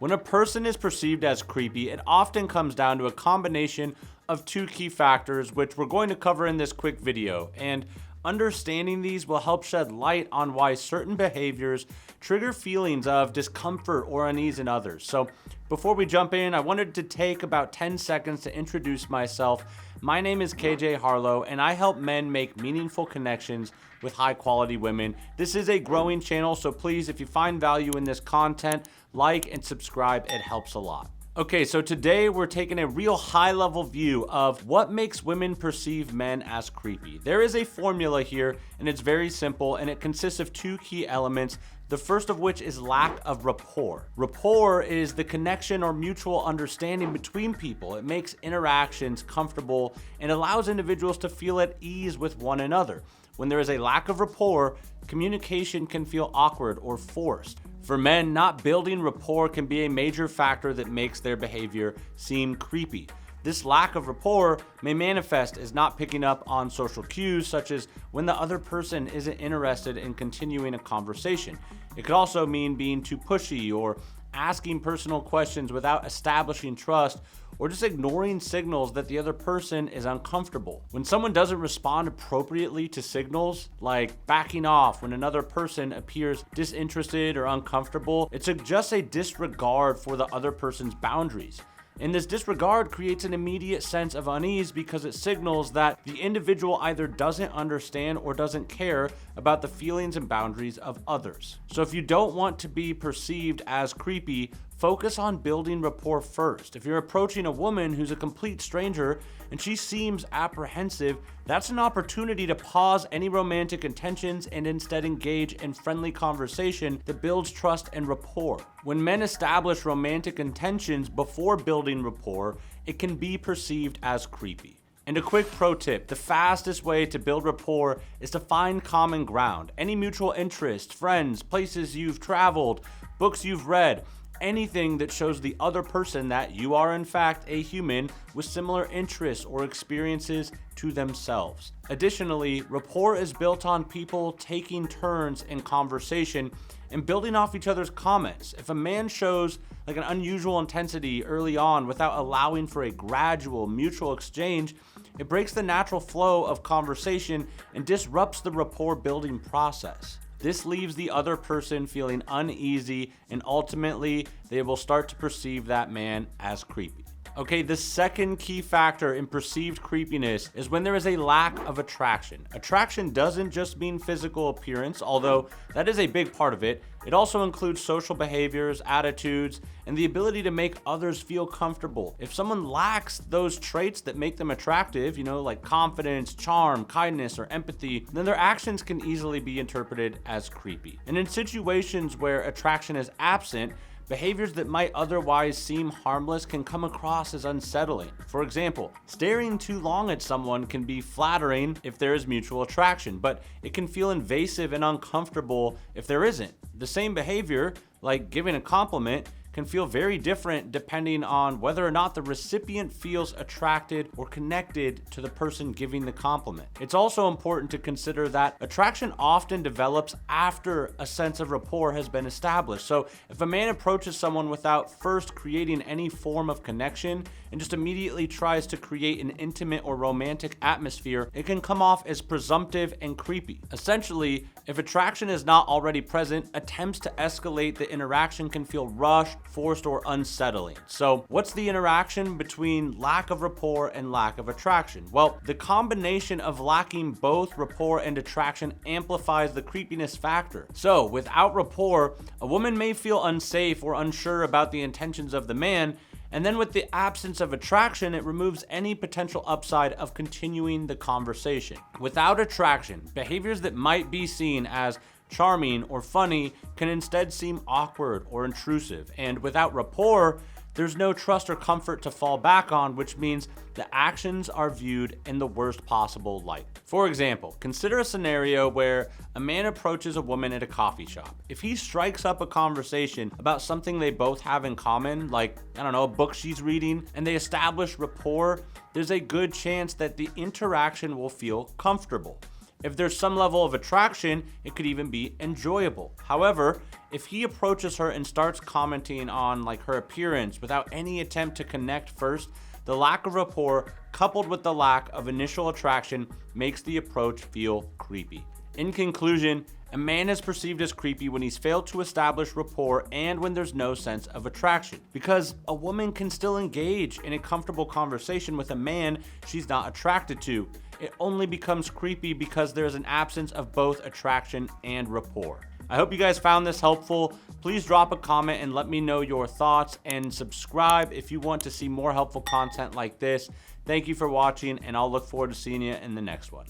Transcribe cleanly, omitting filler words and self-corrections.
When a person is perceived as creepy, it often comes down to a combination of two key factors, which we're going to cover in this quick video. And understanding these will help shed light on why certain behaviors trigger feelings of discomfort or unease in others. So before we jump in, I wanted to take about 10 seconds to introduce myself. My name is KJ Harlow, and I help men make meaningful connections with high quality women. This is a growing channel, so please, if you find value in this content, like and subscribe. It helps a lot. Okay, so today we're taking a real high-level view of what makes women perceive men as creepy. There is a formula here, and it's very simple, and it consists of two key elements. The first of which is lack of rapport. Rapport is the connection or mutual understanding between people. It makes interactions comfortable and allows individuals to feel at ease with one another. When there is a lack of rapport, communication can feel awkward or forced. For men, not building rapport can be a major factor that makes their behavior seem creepy. This lack of rapport may manifest as not picking up on social cues, such as when the other person isn't interested in continuing a conversation. It could also mean being too pushy or asking personal questions without establishing trust, or just ignoring signals that the other person is uncomfortable. When someone doesn't respond appropriately to signals, like backing off when another person appears disinterested or uncomfortable, it suggests a disregard for the other person's boundaries. And this disregard creates an immediate sense of unease because it signals that the individual either doesn't understand or doesn't care about the feelings and boundaries of others. So if you don't want to be perceived as creepy, focus on building rapport first. If you're approaching a woman who's a complete stranger and she seems apprehensive, that's an opportunity to pause any romantic intentions and instead engage in friendly conversation that builds trust and rapport. When men establish romantic intentions before building rapport, it can be perceived as creepy. And a quick pro tip, the fastest way to build rapport is to find common ground. Any mutual interest, friends, places you've traveled, books you've read, anything that shows the other person that you are in fact a human with similar interests or experiences to themselves. Additionally, rapport is built on people taking turns in conversation and building off each other's comments. If a man shows like an unusual intensity early on without allowing for a gradual mutual exchange, it breaks the natural flow of conversation and disrupts the rapport building process. This leaves the other person feeling uneasy, and ultimately they will start to perceive that man as creepy. Okay, the second key factor in perceived creepiness is when there is a lack of attraction. Attraction doesn't just mean physical appearance, although that is a big part of it. It also includes social behaviors, attitudes, and the ability to make others feel comfortable. If someone lacks those traits that make them attractive, like confidence, charm, kindness, or empathy, then their actions can easily be interpreted as creepy. And in situations where attraction is absent, behaviors that might otherwise seem harmless can come across as unsettling. For example, staring too long at someone can be flattering if there is mutual attraction, but it can feel invasive and uncomfortable if there isn't. The same behavior, like giving a compliment, can feel very different depending on whether or not the recipient feels attracted or connected to the person giving the compliment. It's also important to consider that attraction often develops after a sense of rapport has been established. So if a man approaches someone without first creating any form of connection and just immediately tries to create an intimate or romantic atmosphere, it can come off as presumptive and creepy. Essentially, if attraction is not already present, attempts to escalate the interaction can feel rushed, forced, or unsettling. So what's the interaction between lack of rapport and lack of attraction? Well, the combination of lacking both rapport and attraction amplifies the creepiness factor. So without rapport, a woman may feel unsafe or unsure about the intentions of the man, and then with the absence of attraction, it removes any potential upside of continuing the conversation. Without attraction, behaviors that might be seen as charming or funny can instead seem awkward or intrusive. And without rapport, there's no trust or comfort to fall back on, which means the actions are viewed in the worst possible light. For example, consider a scenario where a man approaches a woman at a coffee shop. If he strikes up a conversation about something they both have in common, like, a book she's reading, and they establish rapport, there's a good chance that the interaction will feel comfortable. If there's some level of attraction, it could even be enjoyable. However, if he approaches her and starts commenting on like her appearance without any attempt to connect first, the lack of rapport coupled with the lack of initial attraction makes the approach feel creepy. In conclusion, a man is perceived as creepy when he's failed to establish rapport and when there's no sense of attraction. Because a woman can still engage in a comfortable conversation with a man she's not attracted to. It only becomes creepy because there's an absence of both attraction and rapport. I hope you guys found this helpful. Please drop a comment and let me know your thoughts, and subscribe if you want to see more helpful content like this. Thank you for watching, and I'll look forward to seeing you in the next one.